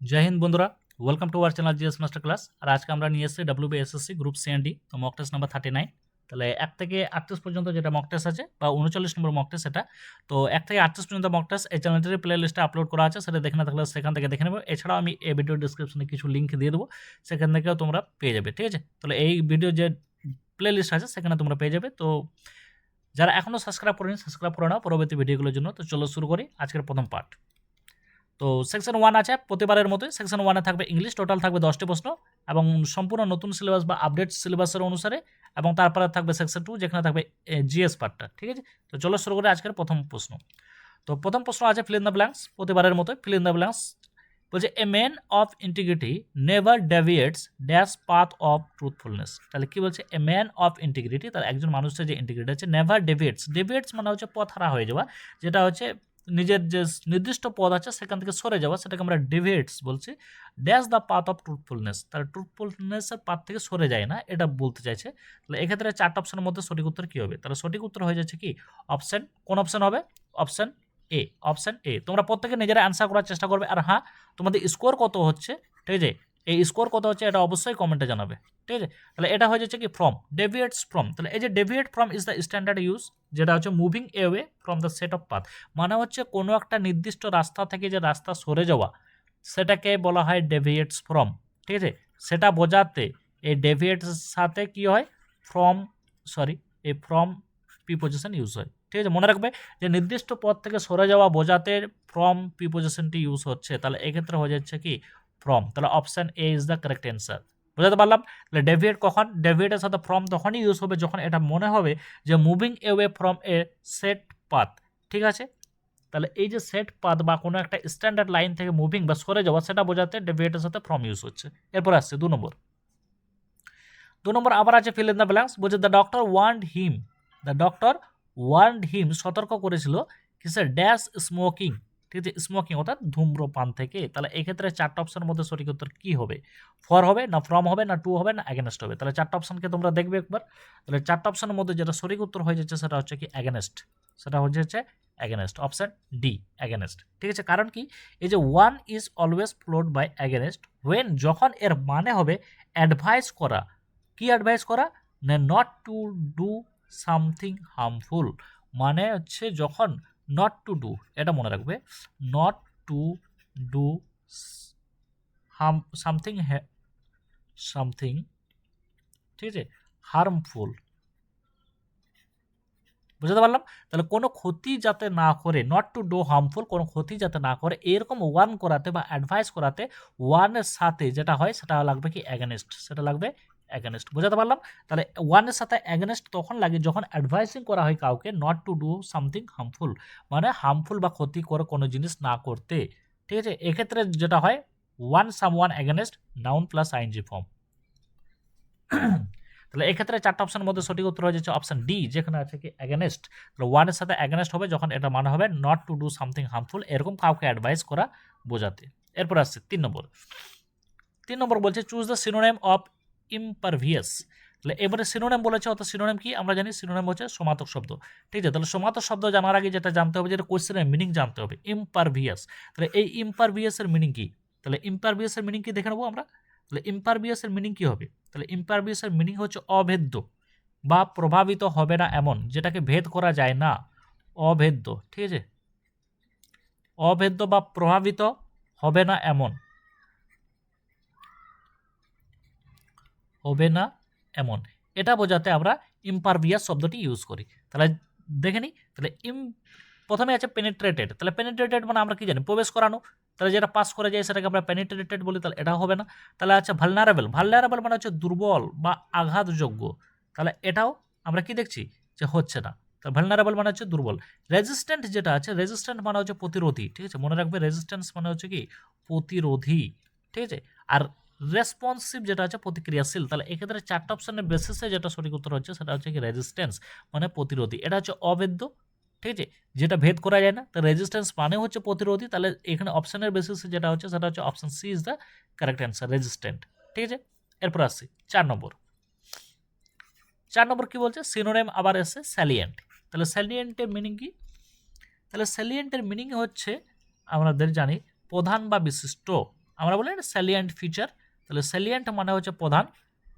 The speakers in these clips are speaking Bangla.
জয় হিন্দ বন্ধুরা, welcome to our channel GS master class. আর আজকে আমরা নিয়ে এসেছি ডাব্লিউবিএসএসসি গ্রুপ সিএনডি, তো মক টেস্ট নাম্বার 39। তাহলে 1 থেকে 38 পর্যন্ত যেটা মক টেস্ট আছে বা 39 নম্বর মক টেস্ট এটা, তো 1 থেকে 38 পর্যন্ত মক টেস্ট এই চ্যানেলটির প্লে লিস্টে আপলোড করা আছে, সেটা দেখে না থাকলে সেখান থেকে দেখে নেবে। এছাড়াও আমি এই ভিডিও ডিসক্রিপশনে কিছু লিঙ্ক দিয়ে দেবো, সেখান থেকেও তোমরা পেয়ে যাবে। ঠিক আছে, তাহলে এই ভিডিও যে প্লে লিস্ট আছে সেখানে তোমরা পেয়ে যাবে। তো যারা এখনও সাবস্ক্রাইব করেনি সাবস্ক্রাইব করে নাও পরবর্তী ভিডিওগুলোর জন্য। তো চলো শুরু করি আজকের প্রথম পার্ট। তো সেকশন 1 আছে প্রতিবারের মতোই। সেকশন 1-এ থাকবে ইংলিশ, টোটাল থাকবে 10টি প্রশ্ন এবং সম্পূর্ণ নতুন সিলেবাস বা আপডেট সিলেবাসের অনুসারে, এবং তারপরে থাকবে সেকশন 2 যেখানে থাকবে জিএস পার্টটা। ঠিক আছে, তো চলো শুরু করে আজকের প্রথম প্রশ্ন। তো প্রথম প্রশ্ন আছে ফিল ইন দ্য ব্ল্যাঙ্কস, প্রতিবারের মতোই ফিল ইন দ্য ব্ল্যাঙ্কস। বলছে a man of integrity never deviates dash path of truthfulness. তাহলে কি বলছে? এ ম্যান অফ ইন্টিগ্রিটি, তার একজন মানুষের যে ইন্টিগ্রিটি আছে, নেভার ডেভিয়েটস। ডেভিয়েটস মানে হচ্ছে পথ হারা হয়ে যাওয়া, যেটা হচ্ছে নিজের যে নির্দিষ্ট পথ আছে সেখান থেকে সরে যাওয়া, সেটাকে আমরা ডেভিয়েটস বলছি। Dash the path of truthfulness, তার ট্রুথফুলনেসের পাথ থেকে সরে যায় না, এটা বলতে চাইছে। তাহলে এক্ষেত্রে 4টা অপশনের মধ্যে সঠিক উত্তর কী হবে? তাহলে সঠিক উত্তর হয়ে যাচ্ছে কি অপশন। কোন অপশন হবে? Option A. Option A. তোমরা প্রত্যেকে নিজেরা অ্যান্সার করার চেষ্টা করবে। আর হ্যাঁ, তোমাদের স্কোর কত হচ্ছে, ঠিক আছে, এই স্কোর কত হচ্ছে এটা অবশ্যই কমেন্টে জানাবে। ঠিক আছে, তাহলে এটা হয়ে যাচ্ছে কি ফ্রম, ডেভিয়েটস ফ্রম। তাহলে এই যে deviate from is the standard use, যেটা হচ্ছে moving away from the set of path, মানে হচ্ছে কোনো একটা নির্দিষ্ট রাস্তা থেকে যে রাস্তা সরে যাওয়া, সেটাকে বলা হয় ডেভিয়েটস ফ্রম। ঠিক আছে, সেটা বোঝাতে এই ডেভিয়েটস সাথে কি হয়, ফ্রম, সরি, এই ফ্রম প্রিপোজিশন ইউজ হয়। ঠিক আছে, মনে রাখবে যে নির্দিষ্ট পথ থেকে সরে যাওয়া বোঝাতে ফ্রম প্রিপোজিশনটি ইউজ হচ্ছে। তাহলে এক্ষেত্রে হয়ে যাচ্ছে কি ফ্রম। তাহলে option A is the correct answer. বুঝাতে পারলাম? তাহলে ডেভিয়েট কখন? ডেভিয়েটের সাথে ফ্রম তখনই ইউজ হবে যখন এটা মনে হবে যে moving away from a set path. ঠিক আছে, তাহলে এই যে সেট পাথ বা কোনো একটা স্ট্যান্ডার্ড লাইন থেকে মুভিং বা সরে যাওয়া, সেটা বোঝাতে ডেভিয়েটের সাথে ফ্রম ইউজ হচ্ছে। এরপর আসছে 2 নম্বর। 2 নম্বর আবার আছে ফিল ইন দ্য ব্ল্যাঙ্কস। বলছে দ্য ডক্টর ওয়ার্নড হিম, সতর্ক করেছিল কিসের? Dash smoking. ঠিক আছে, স্মোকিং অর্থাৎ ধূম্রপান থেকে। তাহলে এক্ষেত্রে 4টা অপশনের মধ্যে সঠিক উত্তর কী হবে? ফর হবে না ফ্রম হবে না টু হবে না অ্যাগেনস্ট হবে? তাহলে 4টা অপশনকে তোমরা দেখবে একবার। তাহলে 4টা অপশনের মধ্যে যেটা সঠিক উত্তর হয়ে যাচ্ছে সেটা হচ্ছে কি অ্যাগেনস্ট। সেটা হচ্ছে অ্যাগেনস্ট, অপশন ডি অ্যাগেনস্ট। ঠিক আছে, কারণ কি এই যে one is always followed by against when, যখন এর মানে হবে অ্যাডভাইস করা। কি অ্যাডভাইস করা? না not to do something harmful, মানে হচ্ছে যখন নট টু ডু, এটা মনে রাখবে, not to do something something, ঠিক আছে, হার্মফুল। বুঝতে পারলাম? তাহলে কোনো ক্ষতি যাতে না করে, নট টু ডু হার্মফুল, কোনো ক্ষতি যাতে না করে, এরকম ওয়ার্ন করাতে বা অ্যাডভাইস করাতে ওয়ানের সাথে যেটা হয় সেটা লাগবে কি অ্যাগেনস্ট, সেটা লাগবে অ্যাগেনস্ট। বুঝতে পারলাম? তাহলে ওয়ানের সাথে অ্যাগেনস্ট তখন লাগে যখন অ্যাডভাইসিং করা হয় কাউকে not to do something harmful, মানে হার্মফুল বা ক্ষতি করে কোনো জিনিস না করতে। ঠিক আছে, এক্ষেত্রে যেটা হয় one some one against noun plus ING form. তাহলে এক্ষেত্রে 4টা অপশনের মধ্যে সঠিক উত্তর হয়ে যাচ্ছে অপশন ডি, যেখানে আছে কি অ্যাগেনস্ট। তাহলে ওয়ানের সাথে অ্যাগেনস্ট হবে যখন এটা মানে হবে not to do something harmful, এরকম কাউকে অ্যাডভাইস করা বোঝাতে। এরপর আসছে 3 নম্বর। 3 নম্বর বলছে চুজ দ্য সিনোনিম অফ ইমপারভিয়াস। তাহলে এবারে সিনোনিম বলেছে, অর্থাৎ সিনোনিম কি আমরা জানি, সিনোনিম হচ্ছে সমার্থক শব্দ। ঠিক আছে, তাহলে সমার্থক শব্দ জানার আগে যেটা জানতে হবে, যেটা কোশ্চেনের মিনিং জানতে হবে, ইমপারভিয়াস। তাহলে এই ইমপারভিয়াসের মিনিং কি? তাহলে ইমপারভিয়াসের মিনিং কি দেখে নেবো আমরা। তাহলে ইমপারভিয়াসের মিনিং কি হবে? তাহলে ইমপারভিয়াসের মিনিং হচ্ছে অভেদ্য বা প্রভাবিত হবে না এমন, যেটাকে ভেদ করা যায় না, অভেদ্য। ঠিক আছে, অভেদ্য বা প্রভাবিত হবে না এমন, হবে না এমন, এটা বোঝাতে আমরা ইমপারভিয়াস শব্দটি ইউজ করি। তাহলে দেখে নিই। তাহলে প্রথমে আছে পেনিট্রেটেড। তাহলে পেনিট্রেটেড মানে আমরা কি জানি? প্রবেশ করানো। তাহলে যেটা পাস করে যায় সেটাকে আমরা পেনিট্রেটেড বলি, তাহলে এটা হবে না। তাহলে আছে ভালনারেবল। ভালনারেবল মানে হচ্ছে দুর্বল বা আঘাতযোগ্য, তাহলে এটাও আমরা কি দেখছি যে হচ্ছে না। তাহলে ভালনারেবল মানে হচ্ছে দুর্বল। রেজিস্ট্যান্ট যেটা আছে, রেজিস্ট্যান্ট মানে হচ্ছে প্রতিরোধী। ঠিক আছে, মনে রাখবে রেজিস্ট্যান্স মানে হচ্ছে কি প্রতিরোধী। ঠিক আছে, আর রেসপন্সিভ যেটা আছে প্রতিক্রিয়াশীল। তাহলে এক্ষেত্রে 4টা অপশনের বেসিসে যেটা সঠিক উত্তর হচ্ছে সেটা হচ্ছে কি রেজিস্ট্যান্স, মানে প্রতিরোধী। এটা হচ্ছে অবেদ্য, ঠিক আছে, যেটা ভেদ করা যায় না। তো রেজিস্ট্যান্স মানে হচ্ছে প্রতিরোধী। তাহলে এখানে অপশনের বেসিসে যেটা হচ্ছে সেটা হচ্ছে option C is the correct answer, resistant. ঠিক আছে, এরপর আসছি 4 নম্বর। 4 নম্বর কি বলছে? সিনোনিম আবার এসে স্যালিয়েন্ট। তাহলে স্যালিয়েন্টের মিনিং কি? তাহলে স্যালিয়েন্টের মিনিং হচ্ছে আমাদের জানি প্রধান বা বিশিষ্ট। আমরা বলি এটা স্যালিয়েন্ট ফিচার। তাহলে স্যালিয়েন্ট মানে হচ্ছে প্রধান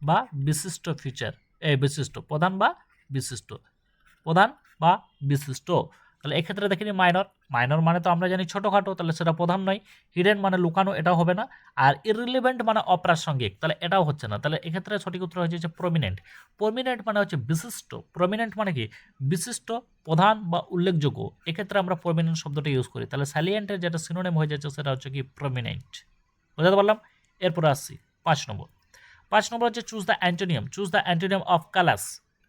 বা বিশিষ্ট ফিচার, এই বিশিষ্ট, প্রধান বা বিশিষ্ট, প্রধান বা বিশিষ্ট। তাহলে এক্ষেত্রে দেখিনি মাইনর, মাইনর মানে তো আমরা জানি ছোটোখাটো, তাহলে সেটা প্রধান নয়। হিডেন মানে লুকানো, এটাও হবে না। আর ইররিলেভেন্ট মানে অপ্রাসঙ্গিক, তাহলে এটাও হচ্ছে না। তাহলে এক্ষেত্রে সঠিক উত্তর হচ্ছে প্রমিনেন্ট। প্রমিনেন্ট মানে হচ্ছে বিশিষ্ট, প্রমিনেন্ট মানে কি বিশিষ্ট, প্রধান বা উল্লেখযোগ্য, এক্ষেত্রে আমরা প্রমিনেন্ট শব্দটা ইউজ করি। তাহলে স্যালিয়েন্টের যেটা সিনোনিম হয়ে যাচ্ছে সেটা হচ্ছে কি প্রমিনেন্ট। বুঝতে পারলাম। এরপরে আসছি 5 নম্বর। 5 নম্বর হচ্ছে choose the antonym, choose the antonym of callous.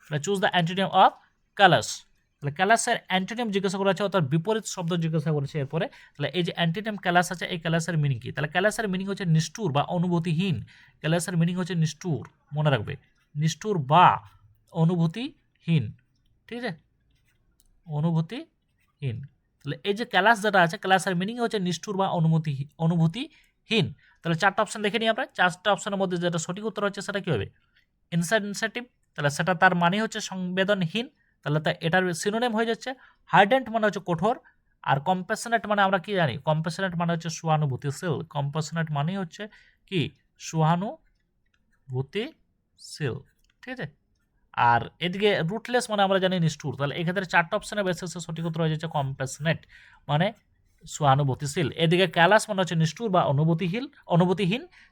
তাহলে choose the antonym of callous, তাহলে ক্যালাসের অ্যান্টোনিয়াম জিজ্ঞাসা করা আছে, অর্থাৎ বিপরীত শব্দ জিজ্ঞাসা করেছে। এরপরে তাহলে এই যে অ্যান্টোনিয়াম ক্যালাস আছে, এই ক্যালাসের মিনিং কি? তাহলে ক্যালাসের মিনিং হচ্ছে নিষ্ঠুর বা অনুভূতিহীন। ক্যালাসের মিনিং হচ্ছে নিষ্ঠুর, মনে রাখবে, নিষ্ঠুর বা অনুভূতিহীন, ঠিক আছে, অনুভূতিহীন। তাহলে এই যে ক্যালাস যেটা আছে, ক্যালাসের মিনিং হচ্ছে নিষ্ঠুর বা অনুভূতিহীন। তাহলে 4টা অপশন দেখে নিই আমরা। 4টা অপশনের মধ্যে যেটা সঠিক উত্তর হচ্ছে সেটা কি হবে? ইনসেনসিটিভ, তাহলে সেটা তার মানে হচ্ছে সংবেদনহীন, তাহলে তা এটার সিনোনিম হয়ে যাচ্ছে হার্ডেন্ট মানে হচ্ছে কঠোর। আর কম্প্যাশনেট মানে আমরা কি জানি? কম্প্যাশনেট মানে হচ্ছে সহানুভূতিশীল, কম্প্যাশনেট মানে হচ্ছে কি সহানুভূতিশীল, ঠিক আছে। আর এদিকে রুটলেস মানে আমরা জানি নিষ্ঠুর। তাহলে এক্ষেত্রে 4টা অপশনের বেসিসে সঠিক উত্তর হয়ে যাচ্ছে কম্প্যাশনেট মানে সহানুভূতিশীল। এদিকে ক্যালাস মানে হচ্ছে নিষ্ঠুর বা অনুভূতিহীন,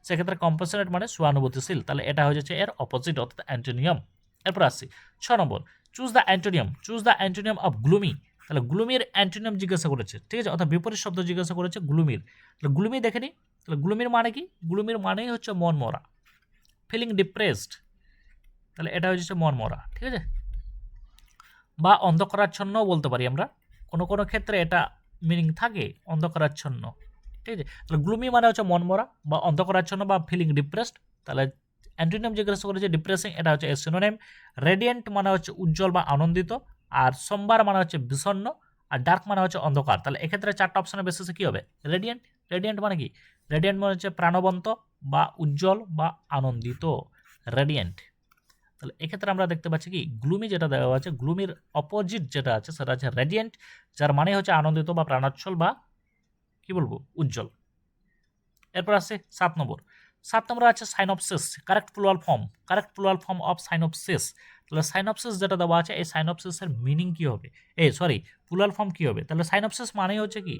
সেক্ষেত্রে কম্প্যাশনেট মানে সহানুভূতিশীল। তাহলে এটা হয়ে যাচ্ছে এর অপোজিট, অর্থাৎ অ্যান্টোনিয়াম। এরপর আসছি 6 number, choose the antonym, choose the antonym of gloomy. তাহলে গ্লুমির অ্যান্টোনিয়াম জিজ্ঞাসা করেছে, ঠিক আছে, অর্থাৎ বিপরীত শব্দ জিজ্ঞাসা করেছে গ্লুমির। তাহলে গ্লুমি দেখে নিই। তাহলে গ্লুমির মানে কি? গ্লুমির মানেই হচ্ছে মন মরা, ফিলিং ডিপ্রেসড, তাহলে এটা হচ্ছে মন মরা, ঠিক আছে, বা অন্ধকারাচ্ছন্নও বলতে পারি আমরা। কোনো কোনো ক্ষেত্রে এটা মিনিং থাকে অন্ধকারাচ্ছন্ন, ঠিক আছে। তাহলে গ্লুমি মানে হচ্ছে মনমরা বা অন্ধকারাচ্ছন্ন বা ফিলিং ডিপ্রেসড। তাহলে অ্যান্টোনিয়াম জিজ্ঞাসা করেছে ডিপ্রেসিং, এটা হচ্ছে এর সিনোনিম। রেডিয়েন্ট মানে হচ্ছে উজ্জ্বল বা আনন্দিত, আর সোমবার মানে হচ্ছে বিষণ্ণ, আর ডার্ক মানে হচ্ছে অন্ধকার। তাহলে এক্ষেত্রে 4টা অপশনের বেসিসে কী হবে? রেডিয়েন্ট। রেডিয়েন্ট মানে কি? রেডিয়েন্ট মানে হচ্ছে প্রাণবন্ত বা উজ্জ্বল বা আনন্দিত, রেডিয়েন্ট। তাহলে এক্ষেত্রে আমরা দেখতে পাচ্ছি কি গ্লুমি যেটা দেওয়া আছে, গ্লুমির অপোজিট যেটা আছে সেটা হচ্ছে রেডিয়েন্ট, যার মানে হচ্ছে আনন্দিত বা প্রাণোচ্ছল বা কি বলবো উজ্জ্বল। এরপর আছে 7 নম্বর। 7 নম্বর আছে synopsis, correct plural form, correct plural form of synopsis. তাহলে সাইনোপসিস যেটা দেওয়া আছে, এই সাইনোপসিসের মিনিং কি হবে? প্লুরাল ফর্ম কি হবে? তাহলে সাইনোপসিস মানে হচ্ছে কি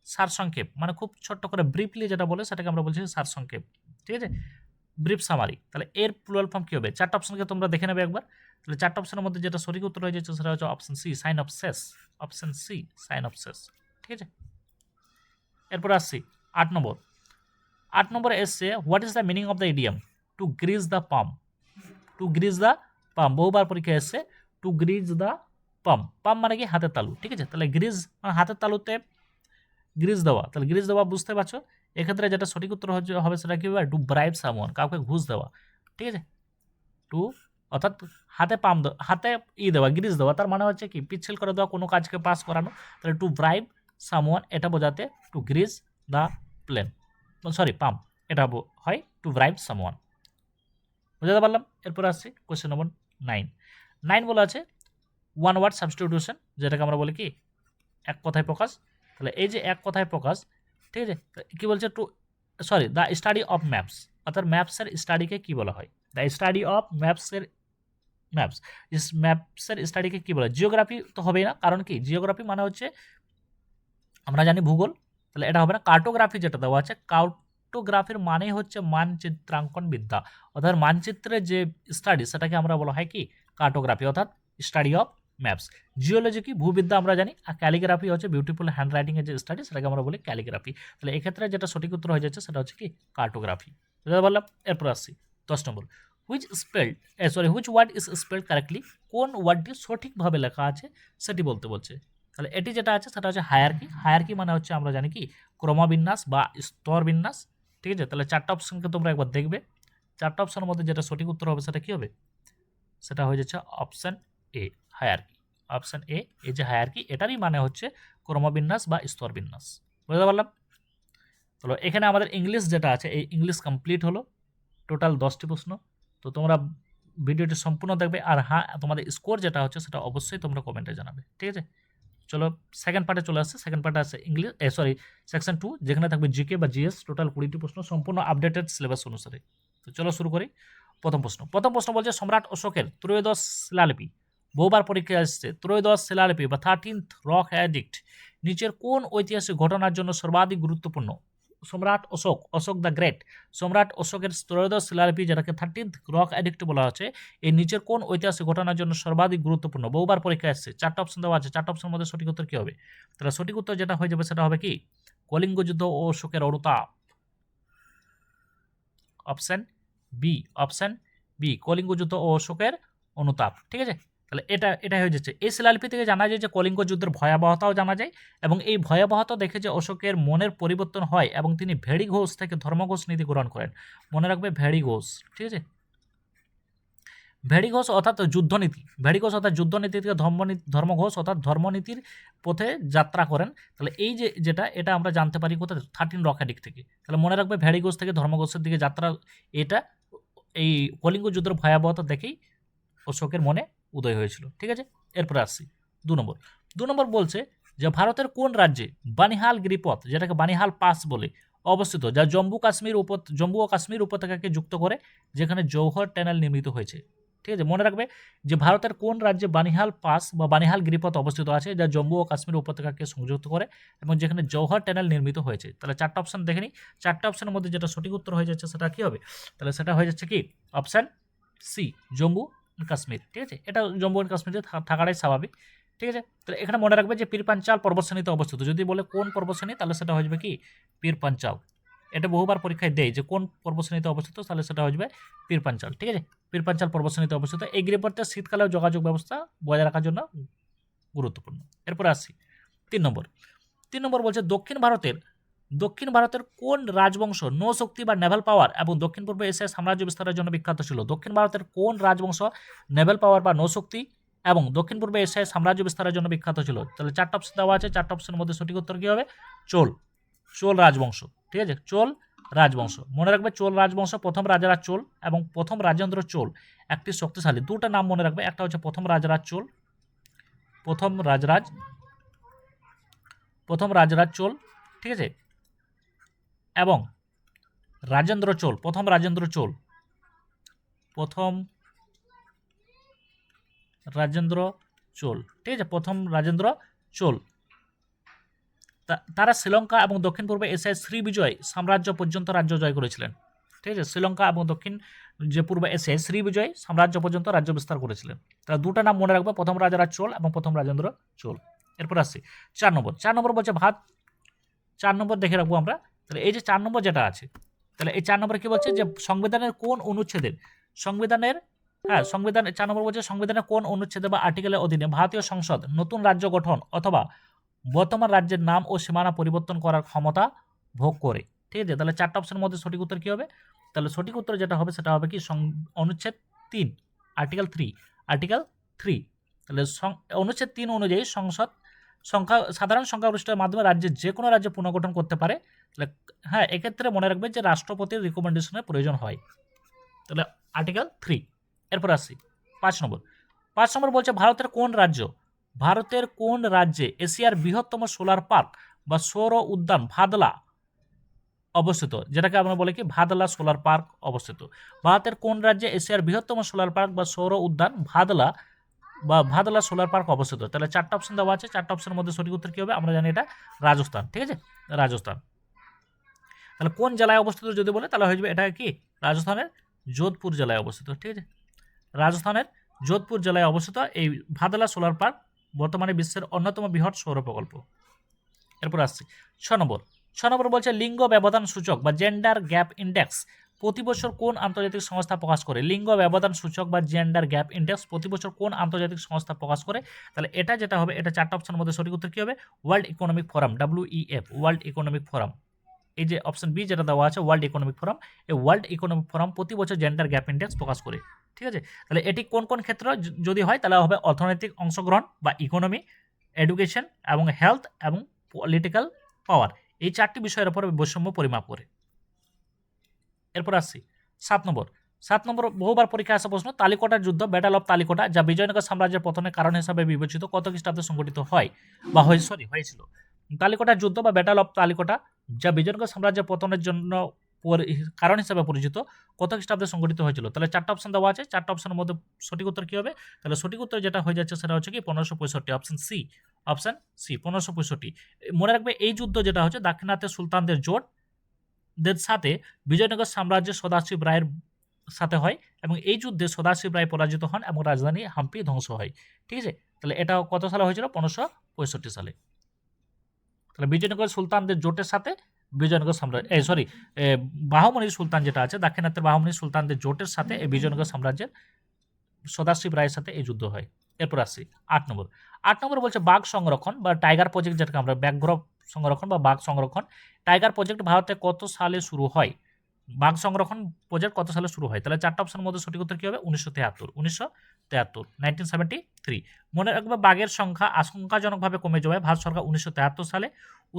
সারসংক্ষেপ, মানে খুব ছোট্ট করে ব্রিফলি যেটা বলে সেটাকে আমরা বলছি সারসংক্ষেপ, ঠিক আছে, ব্রিফ সামারি। তাহলে এর প্লুরাল ফর্ম কি হবে? 4টা অপশনকে তোমরা দেখে নেবে একবার। তাহলে 4টা অপশনের মধ্যে যেটা সঠিক উত্তর হয়ে যাচ্ছে সেটা হচ্ছে option C, synopsis, option C, synopsis, ঠিক আছে। এরপর আসছি 8 নম্বর। 8 নম্বরে এসছে what is the meaning of the idiom to grease the pump, to grease the pump, বহুবার পরীক্ষা এসছে to grease the pump. Pump মানে কি? হাতের তালু, ঠিক আছে। তাহলে গ্রিজ মানে হাতের তালুতে গ্রিজ দেওয়া, তাহলে গ্রিজ দেওয়া বুঝতে পারছো। এক্ষেত্রে যেটা সঠিক উত্তর হবে সেটা কি হবে? টু ব্রাইব সামওয়ান, কাউকে ঘুষ দেওয়া, ঠিক আছে। টু অর্থাৎ হাতে হাতে দেওয়া, গ্রিজ দেওয়া, তার মানে হচ্ছে কি পিচ্ছিল করে দেওয়া, কোনো কাজকে পাস করানো। তাহলে টু ব্রাইব সামওয়ান এটা বোঝাতে টু গ্রিজ দ্য পাম্প, এটা হয় টু ব্রাইব সামওয়ান। বুঝতে পারলাম। এরপর আসছি কোয়েশ্চেন নম্বর 9। 9 বলা আছে ওয়ান ওয়ার্ড সাবস্টিটিউশন, যেটাকে আমরা বলি কি এক কথায় প্রকাশ। তাহলে এই যে এক কথায় প্রকাশ, ঠিক আছে, কি বলছে? দ্য স্টাডি অফ ম্যাপস, অর্থাৎ ম্যাপসের স্টাডিকে কি বলা হয়? দ্য স্টাডি অফ ম্যাপসের স্টাডিকে কি বলা হয়? জিওগ্রাফি তো হবেই না, কারণ কি জিওগ্রাফি মানে হচ্ছে আমরা জানি ভূগোল, তাহলে এটা হবে না। কার্টোগ্রাফি যেটা দেওয়া আছে, কার্টোগ্রাফির মানে হচ্ছে মানচিত্রাঙ্কন বিদ্যা, অর্থাৎ মানচিত্রের যে স্টাডি সেটাকে আমরা বলা হয় কি কার্টোগ্রাফি, অর্থাৎ স্টাডি অফ ম্যাপস। জিওলজি কি ভূবিদ্যা আমরা জানি, আর ক্যালিগ্রাফি হচ্ছে বিউটিফুল হ্যান্ডরাইটিংয়ের যে স্টাডি সেটাকে আমরা বলি ক্যালিগ্রাফি। তাহলে এক্ষেত্রে যেটা সঠিক উত্তর হয়ে যাচ্ছে সেটা হচ্ছে কি কার্টোগ্রাফি। বুঝতে পারলাম। এরপর আসছি 10 number. Which word is spelled correctly, কোন ওয়ার্ডটি সঠিকভাবে লেখা আছে সেটি বলতে বলছে। তাহলে এটি যেটা আছে সেটা হচ্ছে হায়ারকি। হায়ারকি মানে হচ্ছে আমরা জানি কি ক্রমবিন্যাস বা স্তর বিন্যাস, ঠিক আছে। তাহলে 4টা অপশনকে তোমরা একবার দেখবে। 4টা অপশনের মধ্যে যেটা সঠিক উত্তর হবে সেটা কি হবে? সেটা হয়ে যাচ্ছে option A, hierarchy. Option A, এই যে হায়ারকি, এটারই মানে হচ্ছে ক্রমবিন্যাস বা স্তর বিন্যাস। বুঝতে পারলাম। তাহলে এখানে আমাদের ইংলিশ যেটা আছে, এই ইংলিশ কমপ্লিট হলো। টোটাল 10টি প্রশ্ন। তো তোমরা ভিডিওটি সম্পূর্ণ দেখবে, আর হ্যাঁ তোমাদের স্কোর যেটা হচ্ছে সেটা অবশ্যই তোমরা কমেন্টে জানাবে, ঠিক আছে। চলো সেকেন্ড পার্টে চলে আসছে। সেকেন্ড পার্টে আছে ইংলিশ, সেকশন 2, যেখানে থাকবে জিকে বা জিএস, টোটাল 20টি প্রশ্ন সম্পূর্ণ আপডেটেড সিলেবাস অনুসারে। তো চলো শুরু করি। প্রথম প্রশ্ন বলছে সম্রাট অশোকের ত্রয়োদশ শিলালিপি, বহুবার পরীক্ষায় আসছে, ত্রয়োদশ শিলালিপি বা 13th রক এডিক্ট নিচের কোন ঐতিহাসিক ঘটনার জন্য সর্বাধিক গুরুত্বপূর্ণ? সম্রাট অশোক দ্য গ্রেট, সম্রাট অশোকের ত্রয়োদশ শিলালিপি, যেটাকে 13th রক এডিক্ট বলা হচ্ছে, এই নিচের কোন ঐতিহাসিক ঘটনার জন্য সর্বাধিক গুরুত্বপূর্ণ? বহুবার পরীক্ষায় আসছে। 4টা অপশন দেওয়া আছে, 4টা অপশনের মধ্যে সঠিক উত্তর কি হবে? তাহলে সঠিক উত্তর যেটা হয়ে যাবে সেটা হবে কি কলিঙ্গ যুদ্ধ ও অশোকের অনুতাপ। অপশন বি কলিঙ্গ যুদ্ধ ও অশোকের অনুতাপ। ঠিক আছে, তাহলে এটা হয়ে যাচ্ছে। এই শিলালিপি থেকে জানা যায় যে কলিঙ্গ যুদ্ধের ভয়াবহতাও জানা যায়, এবং এই ভয়াবহতা দেখে যে অশোকের মনের পরিবর্তন হয় এবং তিনি ভেড়ি ঘোষ থেকে ধর্মঘোষ নীতি গ্রহণ করেন। মনে রাখবে ভেড়ি ঘোষ। ঠিক আছে, ভেড়ি ঘোষ অর্থাৎ যুদ্ধনীতি, ভেড়ি ঘোষ অর্থাৎ যুদ্ধনীতি থেকে ধর্মঘোষ অর্থাৎ ধর্মনীতির পথে যাত্রা করেন। তাহলে এই যেটা এটা আমরা জানতে পারি কোথায়? 13 রক এডিক্ট থেকে। তাহলে মনে রাখবে ভেড়ি ঘোষ থেকে ধর্মঘোষের দিকে যাত্রা, এটা এই কলিঙ্গ যুদ্ধের ভয়াবহতা দেখেই অশোকের মনে উদয় হয়েছিল। ঠিক আছে, এরপরে আসছি 2 নম্বর বলছে যে ভারতের কোন রাজ্যে বানিহাল গিরিপথ, যেটাকে বানিহাল পাস বলে, অবস্থিত, যা জম্মু ও কাশ্মীর উপত্যকাকে যুক্ত করে, যেখানে জৌহর টানেল নির্মিত হয়েছে। ঠিক আছে, মনে রাখবে যে ভারতের কোন রাজ্যে বানিহাল পাস বা বানিহাল গিরিপথ অবস্থিত আছে, যা জম্মু ও কাশ্মীর উপত্যকাকে সংযুক্ত করে এবং যেখানে জৌহর টানেল নির্মিত হয়েছে। তাহলে 4টা অপশন দেখে নিই। 4টা অপশনের মধ্যে যেটা সঠিক উত্তর হয়ে যাচ্ছে সেটা কি হবে? তাহলে সেটা হয়ে যাচ্ছে কি অপশন সি, জম্মু কাশ্মীর। ঠিক আছে, এটা জম্মু অ্যান্ড কাশ্মীরে থাকাটাই স্বাভাবিক। ঠিক আছে, তাহলে এখানে মনে রাখবে যে পীরপাঞ্চাল পর্বতশ্রেণীতে অবস্থিত। যদি বলে কোন পর্বতশ্রেণী, তাহলে সেটা হয়ে যাবে কি পীরপাঞ্চাল। এটা বহুবার পরীক্ষায় দেয় যে কোন পর্বতশ্রেণীতে অবস্থিত, তাহলে সেটা হয়ে যাবে পীরপাঞ্চাল। ঠিক আছে, পীরপাঞ্চাল পর্বতশ্রেণীতে অবস্থিত। এই গিরিপথটা শীতকালেও যোগাযোগ ব্যবস্থা বজায় রাখার জন্য গুরুত্বপূর্ণ। এরপরে আসছি 3 নম্বর বলছে দক্ষিণ ভারতের কোন রাজবংশ নৌশক্তি বা নেভাল পাওয়ার এবং দক্ষিণ পূর্ব এশিয়ার সাম্রাজ্য বিস্তারের জন্য বিখ্যাত ছিল? দক্ষিণ ভারতের কোন রাজবংশ নেভাল পাওয়ার বা নৌশক্তি এবং দক্ষিণ পূর্ব এশিয়ায় সাম্রাজ্য বিস্তারের জন্য বিখ্যাত ছিল? তাহলে 4টা অপশন দেওয়া আছে। 4টা অপশনের মধ্যে সঠিক উত্তর কি হবে? চোল রাজবংশ। ঠিক আছে, চোল রাজবংশ। মনে রাখবে চোল রাজবংশ, প্রথম রাজারাজ চোল এবং প্রথম রাজেন্দ্র চোল একটি শক্তিশালী, দুটো নাম মনে রাখবে। একটা হচ্ছে প্রথম রাজরাজ চোল, ঠিক আছে, এবং রাজেন্দ্র চোল, প্রথম রাজেন্দ্র চোল, ঠিক আছে, প্রথম রাজেন্দ্র চোল। তারা শ্রীলঙ্কা এবং দক্ষিণ পূর্ব এশিয়ায় শ্রীবিজয় সাম্রাজ্য পর্যন্ত রাজ্য জয় করেছিলেন। ঠিক আছে, শ্রীলঙ্কা এবং দক্ষিণ যে পূর্ব এশিয়ায় শ্রীবিজয় সাম্রাজ্য পর্যন্ত রাজ্য বিস্তার করেছিলেন। তারা দুটা নাম মনে রাখবে, প্রথম রাজারাজ চোল এবং প্রথম রাজেন্দ্র চোল। এরপর আসছি 4 নম্বর বলছে 4 নম্বর দেখে রাখবো আমরা। তাহলে এই যে 4 নম্বর যেটা আছে, তাহলে এই 4 নম্বরে কি বলছে যে সংবিধানের কোন অনুচ্ছেদের 4 নম্বর বলছে সংবিধানের কোন অনুচ্ছেদে বা আর্টিকেলের অধীনে ভারতীয় সংসদ নতুন রাজ্য গঠন অথবা বর্তমান রাজ্যের নাম ও সীমানা পরিবর্তন করার ক্ষমতা ভোগ করে? ঠিক আছে, তাহলে 4টা অপশনের মধ্যে সঠিক উত্তর কি হবে? তাহলে সঠিক উত্তর যেটা হবে সেটা হবে কি অনুচ্ছেদ 3, আর্টিকেল 3। তাহলে অনুচ্ছেদ 3 অনুযায়ী সংসদ সাধারণ সংখ্যাগরিষ্ঠের মাধ্যমে রাজ্যের যে কোনো রাজ্য পুনর্গঠন করতে পারে। তাহলে হ্যাঁ, এক্ষেত্রে মনে রাখবে যে রাষ্ট্রপতির রিকমেন্ডেশনের প্রয়োজন হয়। তাহলে আর্টিকেল 3। এরপর আসছি 5 নম্বর বলছে ভারতের কোন রাজ্যে এশিয়ার বৃহত্তম সোলার পার্ক বা সৌর উদ্যান ভাদলা অবস্থিত, যেটাকে আমরা বলি কি ভাদলা সোলার পার্ক অবস্থিত? ভারতের কোন রাজ্যে এশিয়ার বৃহত্তম সোলার পার্ক বা সৌর উদ্যান ভাদলা সোলার পার্ক অবস্থিত? তাহলে 4টা অপশন দেওয়া আছে। 4টা অপশনের মধ্যে সঠিক উত্তর কি হবে? আমরা জানি এটা রাজস্থান। ঠিক আছে, রাজস্থান। তাহলে কোন জেলায় অবস্থিত যদি বলে, তাহলে হয়ে যাবে এটা কি রাজস্থানের যোধপুর জেলায় অবস্থিত। ঠিক আছে, রাজস্থানের যোধপুর জেলায় অবস্থিত এই ভাদলা সোলার পার্ক বর্তমানে বিশ্বের অন্যতম বৃহৎ সৌর প্রকল্প। এরপর আসছি 6 নম্বর বলছে লিঙ্গ ব্যবধান সূচক বা জেন্ডার গ্যাপ ইন্ডেক্স প্রতি বছর কোন আন্তর্জাতিক সংস্থা প্রকাশ করে? লিঙ্গ ব্যবধান সূচক বা জেন্ডার গ্যাপ ইন্ডেক্স প্রতি বছর কোন আন্তর্জাতিক সংস্থা প্রকাশ করে? তাহলে এটা যেটা হবে, এটা 4টা অপশনের মধ্যে সঠিক উত্তর কি হবে? World economic forum, WEF, world economic forum. এই যে অপশন বি যেটা দেওয়া আছে ওয়ার্ল্ড ইকোনমিক ফোরাম, এই ওয়ার্ল্ড ইকোনমিক ফোরাম প্রতি বছর জেন্ডার গ্যাপ ইন্ডেক্স প্রকাশ করে। ঠিক আছে, তাহলে এটি কোন কোন ক্ষেত্রে যদি হয়, তাহলে হবে অর্থনৈতিক অংশগ্রহণ বা ইকোনমি, এডুকেশন এবং হেলথ এবং পলিটিক্যাল পাওয়ার। এই 4টি বিষয়ের উপর বৈষম্য পরিমাপ করে। এরপর আসছি 7 7 নম্বর বহুবার পরীক্ষায় আসা প্রশ্ন, তালিকোটার যুদ্ধ, ব্যাটল অফ তালিকোটা, যা বিজয়নগর সাম্রাজ্যের পতনের কারণ হিসাবে বিবেচিত, কত খ্রিস্টাব্দে সংঘটিত হয় বা হয়েছিল? তালিকোটার যুদ্ধ বা ব্যাটল অফ তালিকোটা, যা বিজয়নগর সাম্রাজ্যের পতনের জন্য কারণ হিসাবে পরিচিত, কত খ্রিস্টাব্দে সংঘটিত হয়েছিল? তাহলে 4টা অপশন দেওয়া আছে, 4টা অপশনের মধ্যে সঠিক উত্তর কি হবে? তাহলে সঠিক উত্তর যেটা হয়ে যাচ্ছে সেটা হচ্ছে কি 1565, অপশন সি। 1565। মনে রাখবে এই যুদ্ধ যেটা হচ্ছে দাক্ষিণাত্যের সুলতানদের জোটদের সাথে বিজয়নগর সাম্রাজ্যের সদাশিব রায়ের সাথে হয়, এবং এই যুদ্ধে সদাশিব রায় পরাজিত হন এবং রাজধানী হাম্পি ধ্বংস হয়। ঠিক আছে, তাহলে এটা কত সালে হয়েছিল? 1565 সালে। তাহলে বিজয়নগর সুলতানদের জোটের সাথে বিজয়নগর সাম্রাজ্য বাহমনি সুলতান যেটা আছে, দাক্ষিণাত্যের বাহমনি সুলতানদের জোটের সাথে এই বিজয়নগর সাম্রাজ্যের সদাশিব রায়ের সাথে এই যুদ্ধ হয়। এরপর আসছি 8 নম্বর। 8 নম্বর বলছে বাঘ সংরক্ষণ বা টাইগার প্রজেক্ট, যেটাকে আমরা ব্যাঘ্র সংরক্ষণ বা বাঘ সংরক্ষণ, টাইগার প্রজেক্ট ভারতে কত সালে শুরু হয়? বাঘ সংরক্ষণ প্রজেক্ট কত সালে শুরু হয়? তাহলে 4টা অপশনের মধ্যে সঠিক উত্তর কি হবে? 1973। মনে রাখবে বাঘের সংখ্যা আশঙ্কাজনকভাবে কমে যাওয়ায় ভারত সরকার 1973 সালে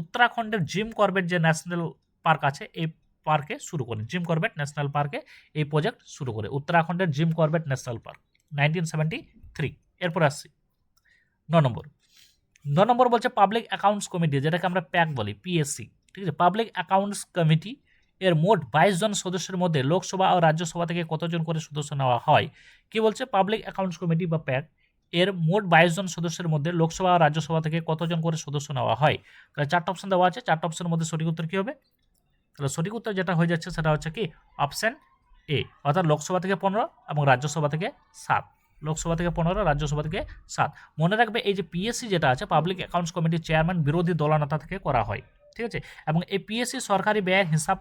উত্তরাখণ্ডের জিম করবেট যে ন্যাশনাল পার্ক আছে এই পার্কে শুরু করে, জিম করবেট ন্যাশনাল পার্কে এই প্রজেক্ট শুরু করে, উত্তরাখণ্ডের জিম করবেট ন্যাশনাল পার্ক 1973। এরপর আসছি 9 নম্বর। 9 নম্বর বলছে পাবলিক অ্যাকাউন্টস কমিটি, যেটাকে আমরা প্যাক বলি, পিএসসি। ঠিক আছে, পাবলিক অ্যাকাউন্টস কমিটি এর মোট 22 জন সদস্যের মধ্যে লোকসভা ও রাজ্যসভা থেকে কতজন করে সদস্য নেওয়া হয়? কি বলছে? পাবলিক অ্যাকাউন্টস কমিটি বা প্যাক এর মোট 22 জন সদস্যের মধ্যে লোকসভা ও রাজ্যসভা থেকে কতজন করে সদস্য নেওয়া হয়? তাহলে 4টা অপশন দেওয়া আছে, 4টা অপশনের মধ্যে সঠিক উত্তর কি হবে? তাহলে সঠিক উত্তর যেটা হয়ে যাচ্ছে সেটা হচ্ছে কি অপশন এ, অর্থাৎ লোকসভা থেকে 15 এবং রাজ্যসভা থেকে 7। লোকসভা থেকে 15, রাজ্যসভা থেকে 7। মনে রাখবে এই যে পিএসসি যেটা আছে, পাবলিক অ্যাকাউন্টস কমিটির চেয়ারম্যান বিরোধী দলনেতা থেকে করা হয়। ঠিক আছে, এবং এই পিএসসি সরকারি ব্যয়ের হিসাব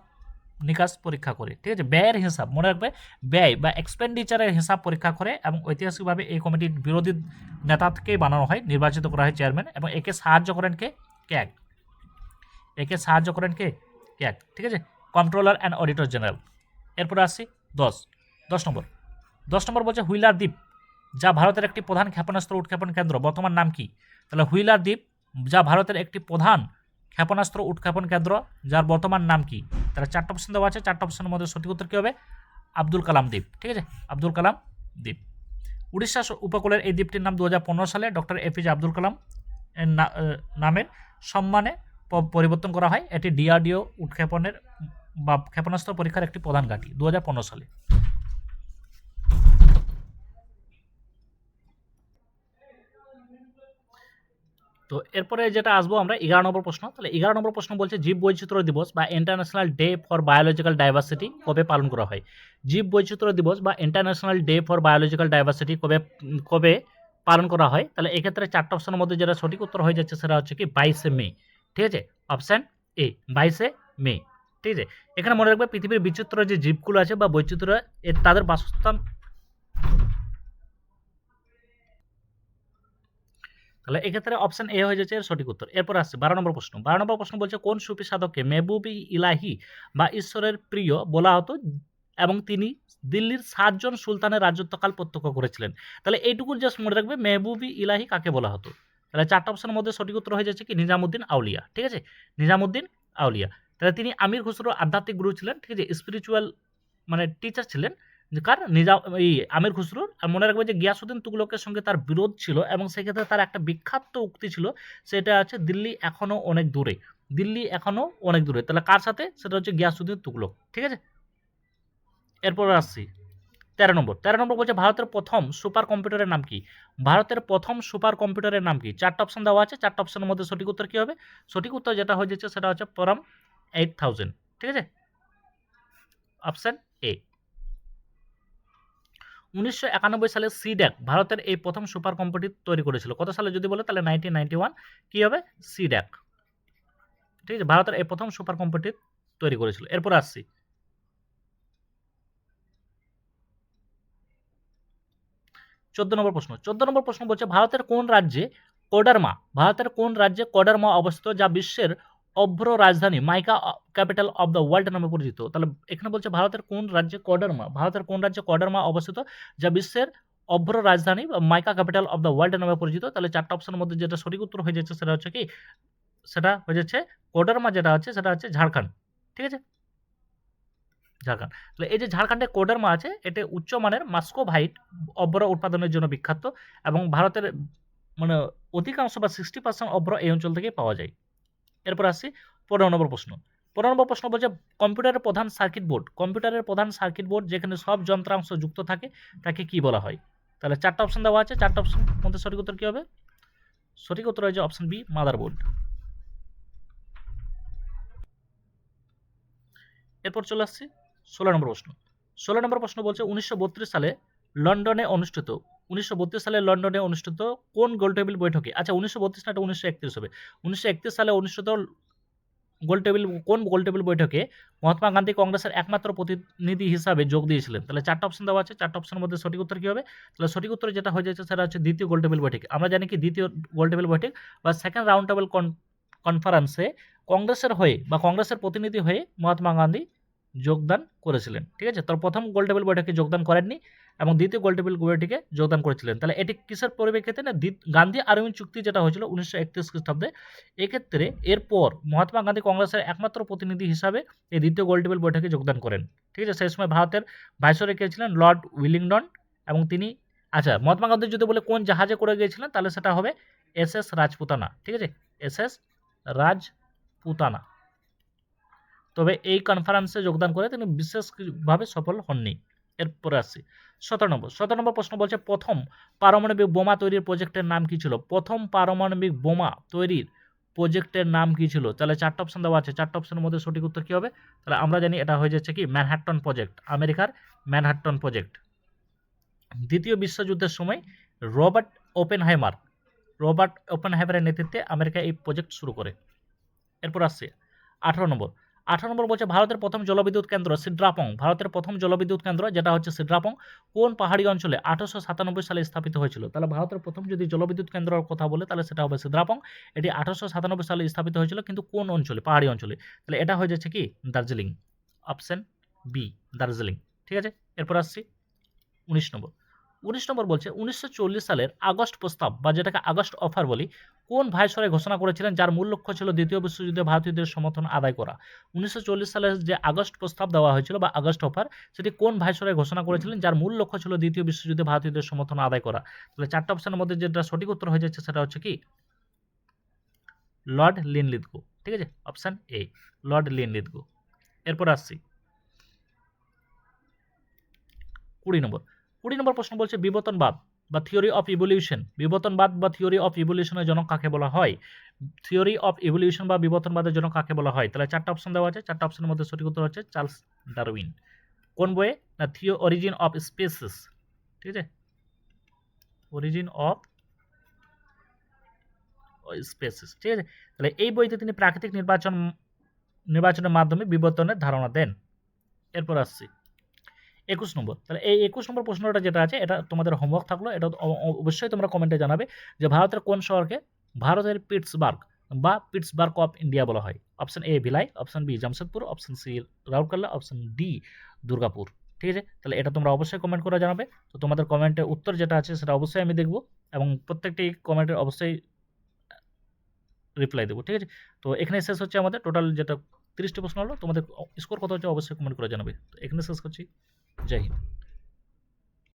নিকাশ পরীক্ষা করে। ঠিক আছে, ব্যয়ের হিসাব, মনে রাখবে ব্যয় বা এক্সপেন্ডিচারের হিসাব পরীক্ষা করে, এবং ঐতিহাসিকভাবে এই কমিটির বিরোধী নেতা থেকেই বানানো হয়, নির্বাচিত করা হয় চেয়ারম্যান, এবং একে সাহায্য করেন কে? ক্যাগ। একে সাহায্য করেন কে? ক্যাগ। ঠিক আছে, কন্ট্রোলার অ্যান্ড অডিটর জেনারেল। এরপরে আসছি 10 নম্বর। 10 নম্বর বলছে হুইলার দ্বীপ, যা ভারতের একটি প্রধান ক্ষেপণাস্ত্র উৎক্ষেপণ কেন্দ্র, বর্তমান নাম কি? তাহলে হুইলার দ্বীপ, যা ভারতের একটি প্রধান ক্ষেপণাস্ত্র উৎক্ষেপণ কেন্দ্র, যার বর্তমান নাম কি? তাহলে 4টা অপশন দেওয়া আছে, 4টা অপশনের মধ্যে সঠিক উত্তর কী হবে? আব্দুল কালাম দ্বীপ। ঠিক আছে, আব্দুল কালাম দ্বীপ। উড়িষ্যা উপকূলের এই দ্বীপটির নাম 2015 সালে ডক্টর এপিজে আব্দুল কালাম এর নামের সম্মানে পরিবর্তন করা হয়। এটি ডিআরডিও উৎক্ষেপণের বা ক্ষেপণাস্ত্র পরীক্ষার একটি প্রধান ঘাঁটি 2015 সালে। তো এরপরে যেটা আসবো আমরা 11 নম্বর প্রশ্ন। তাহলে 11 নম্বর প্রশ্ন বলছে জীব বৈচিত্র্য দিবস বা international day for biological diversity কবে পালন করা হয়? জীব বৈচিত্র্য দিবস বা international day for biological diversity কবে পালন করা হয়? তাহলে এক্ষেত্রে 4টা অপশনের মধ্যে যেটা সঠিক উত্তর হয়ে যাচ্ছে সেটা হচ্ছে কি 22শে মে। ঠিক আছে, অপশান এ 22শে মে। ঠিক আছে, এখানে মনে রাখবে পৃথিবীর বিচিত্র যে জীবগুলো আছে বা বৈচিত্র্য তাদের বাসস্থান, তাহলে এক্ষেত্রে অপশন এ হয়ে যাচ্ছে এর সঠিক উত্তর। এরপর আসছে 12 নম্বর প্রশ্ন। 12 নম্বর প্রশ্ন বলছে কোন সুফি সাধককে মেহবুবি ইলাহি বা ঈশ্বরের প্রিয় বলা হতো এবং তিনি দিল্লির 7 জন সুলতানের রাজত্বকাল প্রত্যক্ষ করেছিলেন? তাহলে এইটুকু জাস্ট মনে রাখবে মেহবুবি ইলাহি কাকে বলা হতো। তাহলে 4টা অপশনের মধ্যে সঠিক উত্তর হয়ে যাচ্ছে কি নিজামুদ্দিন আউলিয়া। ঠিক আছে, নিজামুদ্দিন আউলিয়া। তাহলে তিনি আমির খুসরোর আধ্যাত্মিক গুরু ছিলেন। ঠিক আছে, স্পিরিচুয়াল মানে টিচার ছিলেন। কার? আমির খুসরোর। আর মনে রাখবে যে গিয়াসউদ্দিন তুগলকের সঙ্গে তার বিরোধ ছিল, এবং সেক্ষেত্রে তার একটা বিখ্যাত উক্তি ছিল, সেটা আছে দিল্লি এখনও অনেক দূরে। দিল্লি এখনও অনেক দূরে। তাহলে কার সাথে? সেটা হচ্ছে গিয়াসউদ্দিন তুগলক। ঠিক আছে, এরপর আসছি 13 নম্বর। 13 নম্বর বলছে ভারতের প্রথম সুপার কম্পিউটারের নাম কি? ভারতের প্রথম সুপার কম্পিউটারের নাম কি? 4টা অপশন দেওয়া আছে, 4টা অপশনের মধ্যে সঠিক উত্তর কি হবে? সঠিক উত্তর যেটা হয়ে যাচ্ছে সেটা হচ্ছে পরম 8000। ঠিক আছে, অপশন এ। 1991 সালে সিড্যাক ভারতের এই প্রথম সুপার কম্পিউটার তৈরি করেছিল। কত সালে যদি বলে তাহলে 1991। কি হবে? সিড্যাক। ঠিক আছে, ভারতের এই প্রথম সুপার কম্পিউটার তৈরি করেছিল। এরপর আসছি 14 নম্বর প্রশ্ন। 14 নম্বর প্রশ্ন বলছে ভারতের কোন রাজ্যে কোডারমা অবস্থিত, যা বিশ্বের অভ্র রাজধানী মাইকা ক্যাপিটাল অফ দ্য ওয়ার্ল্ড নামে পরিচিত? তাহলে এখানে বলছে ভারতের কোন রাজ্যে কোডারমা অবস্থিত, যা বিশ্বের অভ্র রাজধানী বা মাইকা ক্যাপিটাল অফ দ্য ওয়ার্ল্ড নামে পরিচিত? তাহলে 4টা অপশনের মধ্যে যেটা সঠিক উত্তর হয়ে যাচ্ছে সেটা হচ্ছে কি, সেটা হয়ে যাচ্ছে কোডারমা, যেটা হচ্ছে সেটা হচ্ছে ঝাড়খণ্ড। ঠিক আছে, ঝাড়খণ্ড। তাহলে এই যে ঝাড়খণ্ডে কোডারমা আছে, এটা উচ্চমানের মাস্কোভাইট অভ্র উৎপাদনের জন্য বিখ্যাত এবং ভারতের মানে অধিকাংশ বা 60% অভ্র এই অঞ্চল থেকেই পাওয়া যায়। এরপর আসছি 15 নম্বর প্রশ্ন। 15 নম্বর প্রশ্ন বলছে কম্পিউটারের প্রধান সার্কিট বোর্ড। কম্পিউটারের প্রধান সার্কিট বোর্ড যেখানে সব যন্ত্রাংশ যুক্ত থাকে তাকে কি বলা হয়? তাহলে 4টা অপশন দেওয়া আছে, 4টা অপশন মধ্যে সঠিক উত্তর কি হবে? সঠিক উত্তর হচ্ছে অপশন বি, মাদারবোর্ড। এরপর চলে আসছি 16 নম্বর প্রশ্ন। 16 নম্বর প্রশ্ন বলছে 1932 সালে লন্ডনে অনুষ্ঠিত 1932 সালে লন্ডনে অনুষ্ঠিত কোন গোলটেবিল বৈঠকে, আচ্ছা 1932 না, এটা 1931 হবে। 1931 সালে অনুষ্ঠিত কোন গোলটেবিল বৈঠকে মহাত্মা গান্ধী কংগ্রেসের একমাত্র প্রতিনিধি হিসাবে যোগ দিয়েছিলেন? তাহলে 4টা অপশন দেওয়া আছে, 4টা অপশনের মধ্যে সঠিক উত্তর কি হবে? তাহলে সঠিক উত্তর যেটা হয়ে যাচ্ছে সেটা হচ্ছে দ্বিতীয় গোলটেবিল বৈঠক। আমরা জানি কি দ্বিতীয় গোলটেবিল বৈঠক বা সেকেন্ড রাউন্ড টেবিল কনফারেন্সে কংগ্রেসের হয়ে বা কংগ্রেসের প্রতিনিধি হয়ে মহাত্মা গান্ধী যোগদান করেছিলেন। ঠিক আছে, তো প্রথম গোলটেবিল বৈঠকে যোগদান করেননি এবং দ্বিতীয় গোলটেবিল বৈঠকে যোগদান করেছিলেন। তাহলে এটি কিসের পরিপ্রেক্ষিতে না, গান্ধী আরউইন চুক্তি যেটা হয়েছিল 1931 খ্রিস্টাব্দে, এক্ষেত্রে এরপর মহাত্মা গান্ধী কংগ্রেসের একমাত্র প্রতিনিধি হিসাবে এই দ্বিতীয় গোলটেবিল বৈঠকে যোগদান করেন। ঠিক আছে, সেই সময় ভারতের ভাইসরয় কে ছিলেন লর্ড উইলিংটন এবং তিনি, আচ্ছা মহাত্মা গান্ধী যদি বলে কোন জাহাজে করে গিয়েছিলেন তাহলে সেটা হবে এসএস রাজপুতানা। ঠিক আছে, এসএস রাজপুতানা। তবে এই কনফারেন্সে যোগদান করে তিনি বিশেষভাবে সফল হননি। এরপরে আসছি 17 নম্বর প্রশ্ন বলছে প্রথম পারমাণবিক বোমা তৈরির প্রজেক্টের নাম কি ছিল? প্রথম পারমাণবিক বোমা তৈরির প্রজেক্টের নাম কি ছিল? তাহলে 4টা অপশন দেওয়া আছে, 4টা অপশনের মধ্যে সঠিক উত্তর কি হবে? তাহলে আমরা জানি এটা হয়ে যাচ্ছে কি ম্যানহাটন প্রজেক্ট, আমেরিকার ম্যানহাটন প্রজেক্ট। দ্বিতীয় বিশ্বযুদ্ধের সময় রবার্ট ওপেনহাইমারের নেতৃত্বে আমেরিকা এই প্রজেক্ট শুরু করে। এরপর আসছে 18 নম্বর বলছে ভারতের প্রথম জলবিদ্যুৎ কেন্দ্র সিড্রাপং। ভারতের প্রথম জলবিদ্যুৎ কেন্দ্র যেটা হচ্ছে সিড্রাপং কোন পাহাড়ি অঞ্চলে 1897 সালে স্থাপিত হয়েছিল? তাহলে ভারতের প্রথম যদি জলবিদ্যুৎ কেন্দ্রের কথা বলে তাহলে সেটা হবে সিড্রাপং। এটি 1897 সালে স্থাপিত হয়েছিল, কিন্তু কোন অঞ্চলে? পাহাড়ি অঞ্চলে। তাহলে এটা হয়ে যাচ্ছে কি দার্জিলিং, অপশন বি দার্জিলিং। ঠিক আছে, এরপর আসছি 19 নম্বর বলছে 1940 সালের আগস্ট প্রস্তাব বা যেটাকে আগস্ট অফার বলি কোন ভাইসরয় ঘোষণা করেছিলেন যার মূল লক্ষ্য ছিল দ্বিতীয় বিশ্বযুদ্ধে ভারতীয়দের সমর্থন আদায় করা? 1940 সালের যে আগস্ট প্রস্তাব দেওয়া হয়েছিল বা আগস্ট অফার, সেটি কোন ভাইসরয় ঘোষণা করেছিলেন যার মূল লক্ষ্য ছিল দ্বিতীয় বিশ্বযুদ্ধে ভারতীয়দের সমর্থন আদায় করা? তাহলে 4টা অপশনের মধ্যে যেটা সঠিক উত্তর হয়ে যাচ্ছে সেটা হচ্ছে কি লর্ড লিনলিথগো। ঠিক আছে, অপশন এ লর্ড লিনলিথগো। এরপর আসছি 20 নম্বর প্রশ্ন বলছে বিবর্তনবাদ বা থিওরি অফ ইভলিউশন। বিবর্তনবাদ বা থিওরি অফ ইভলিউশনের জনক কাকে বলা হয়? থিওরি অফ ইভলিউশন বা বিবর্তনবাদের জনক কাকে বলা হয়? তাহলে 4টা অপশন দেওয়া আছে, 4টা অপশনের মধ্যে সঠিক উত্তর হচ্ছে চার্লস ডারউইন। কোন বইয়ে? না অরিজিন অফ স্পিসিস। ঠিক আছে, অরিজিন অফ স্পিসিস। ঠিক আছে, তাহলে এই বইতে তিনি প্রাকৃতিক নির্বাচনের মাধ্যমে বিবর্তনের ধারণা দেন। এরপর আসছি 21 নম্বর। তাহলে এই 21 নম্বর প্রশ্নটা যেটা আছে এটা তোমাদের হোমওয়ার্ক থাকলো, এটা অবশ্যই তোমরা কমেন্টে জানাবে যে ভারতের কোন শহরকে ভারতের পিটসবার্গ অফ ইন্ডিয়া বলা হয়? Option A Bhilai, option B Jamshedpur, option C Rourkela, option D Durgapur. ঠিক আছে, তাহলে এটা তোমরা অবশ্যই কমেন্ট করে জানাবে। তো তোমাদের কমেন্টের উত্তর যেটা আছে সেটা অবশ্যই আমি দেখব এবং প্রত্যেকটি কমেন্টের অবশ্যই রিপ্লাই দেবো। ঠিক আছে, তো এখানে শেষ হচ্ছে আমাদের টোটাল যেটা 30টি প্রশ্ন হলো। তোমাদের স্কোর কত হচ্ছে অবশ্যই কমেন্ট করে জানাবে। তো এখানে শেষ করছি। জয় হিন্দ।